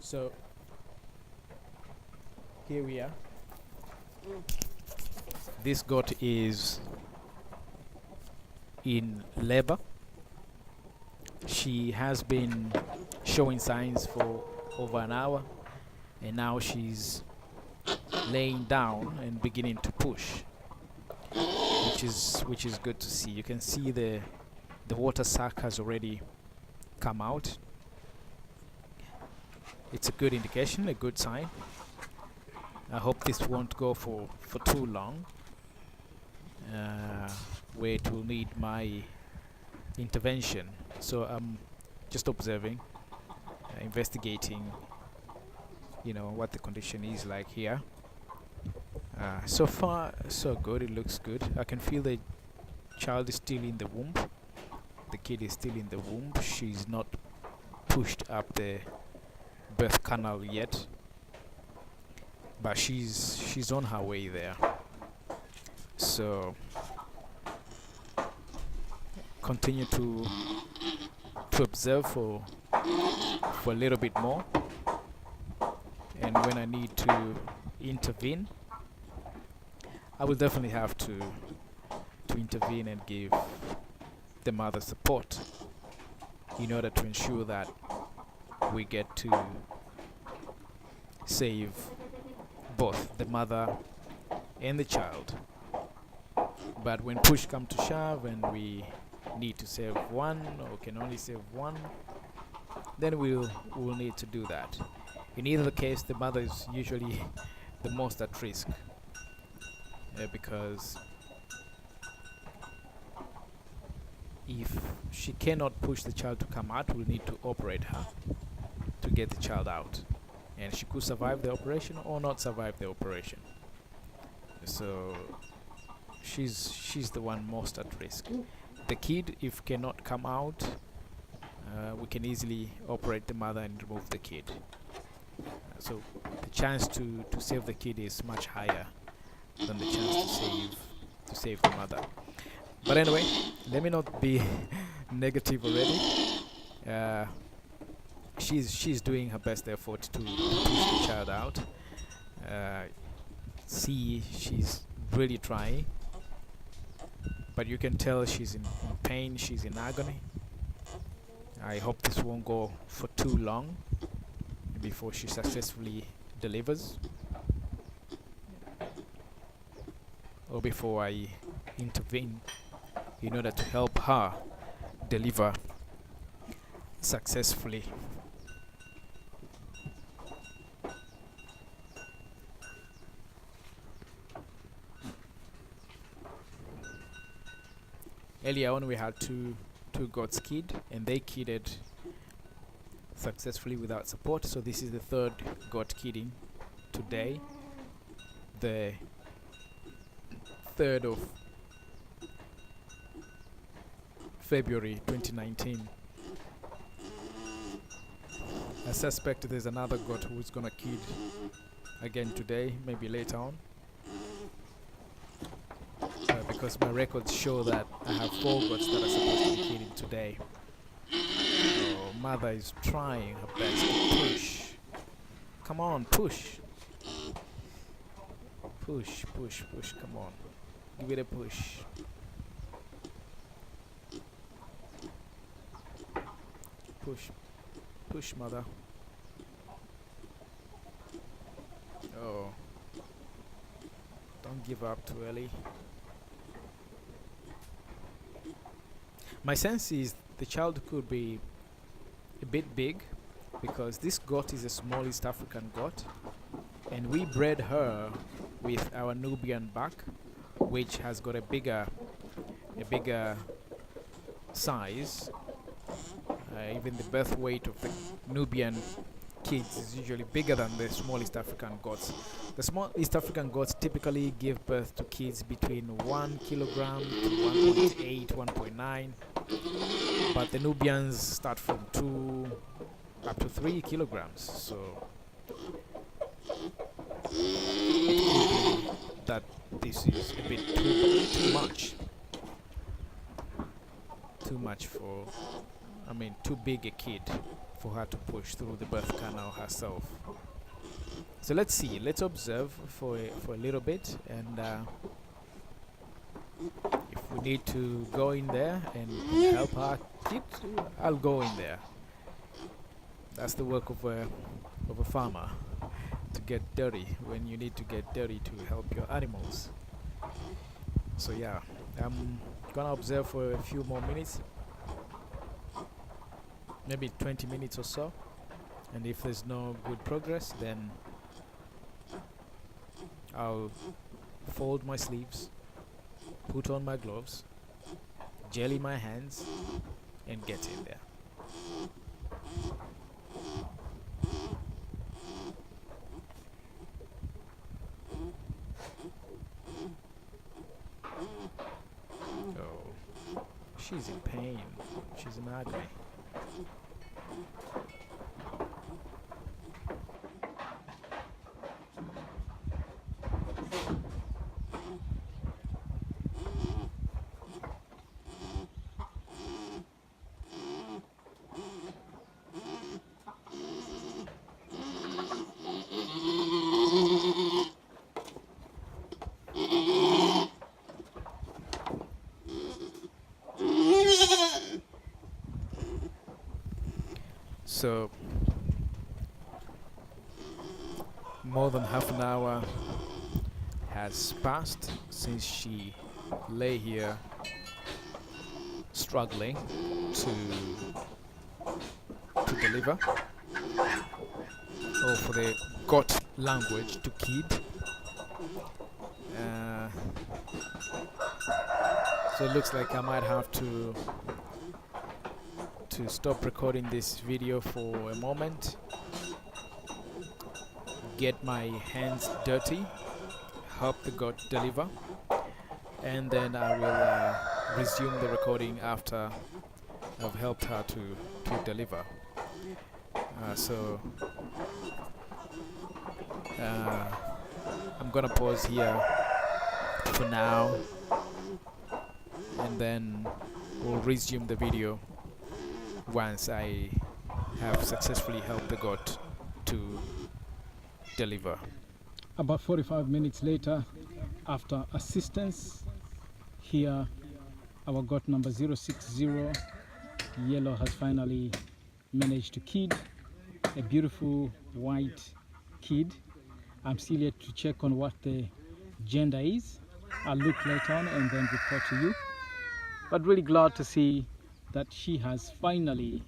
So here we are. This goat is in labor. She has been showing signs for over an hour, and now she's laying down and beginning to push, which is good to see. You can see the water sac has already come out. It's a good indication, a good sign. I hope this won't go for too long, where it will need my intervention. So I'm just observing, investigating, what the condition is like here. So far, so good. It looks good. I can feel the child is still in the womb. The kid is still in the womb. She's not pushed up the birth canal yet, but she's on her way there. So continue to observe for a little bit more, and when I need to intervene, I will definitely have to intervene and give the mother support in order to ensure that we get to save both the mother and the child. But when push comes to shove and we need to save one or can only save one, then we'll need to do that. In either case, the mother is usually the most at risk, because if she cannot push the child to come out, we'll need to operate her to get the child out, and she could survive the operation or not survive the operation. So she's the one most at risk. The kid, if cannot come out, we can easily operate the mother and remove the kid. So the chance to save the kid is much higher than the chance to save the mother. But anyway, let me not be negative already. She's doing her best effort to push the child out. She's really trying, but you can tell she's in pain, she's in agony. I hope this won't go for too long before she successfully delivers, or before I intervene in order to help her deliver successfully. Earlier on we had two goats kid, and they kidded successfully without support. So this is the third goat kidding today, the 3rd of February 2019. I suspect there's another goat who's gonna kid again today, maybe later on, because my records show that I have 4 goats that are supposed to be kidding today. So mother is trying her best to push. Come on, push. Push, push, push, come on. Give it a push. Push. Push, mother. Oh. Don't give up too early. My sense is the child could be a bit big, because this goat is a small East African goat, and we bred her with our Nubian buck, which has got a bigger size. Even the birth weight of the Nubian kids is usually bigger than the small East African goats. The small East African goats typically give birth to kids between 1 kilogram to 1.8, 1.9, but the Nubians start from 2 up to 3 kilograms. So it could be that this is a bit too much. Too much for, too big a kid for her to push through the birth canal herself. So let's see, let's observe for a little bit, and if we need to go in there and help our kid, I'll go in there. That's the work of a farmer, to get dirty when you need to get dirty to help your animals. So yeah, I'm gonna observe for a few more minutes, maybe 20 minutes or so, and if there's no good progress, then I'll fold my sleeves, put on my gloves, jelly my hands, and get in there. Oh, she's in pain. She's in agony. So more than half an hour has passed since she lay here struggling to deliver, or for the GOT language, to kid. So it looks like I might have to stop recording this video for a moment, get my hands dirty, help the GOT deliver, and then I will resume the recording after I've helped her to deliver. So I'm gonna pause here for now, and then we'll resume the video once I have successfully helped the GOT to deliver. About 45 minutes later, after assistance, here our GOT number 060 Yellow has finally managed to kid, a beautiful white kid. I'm still yet to check on what the gender is. I'll look later on and then report to you. But really glad to see that she has finally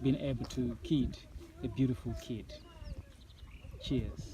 been able to kid a beautiful kid. Cheers.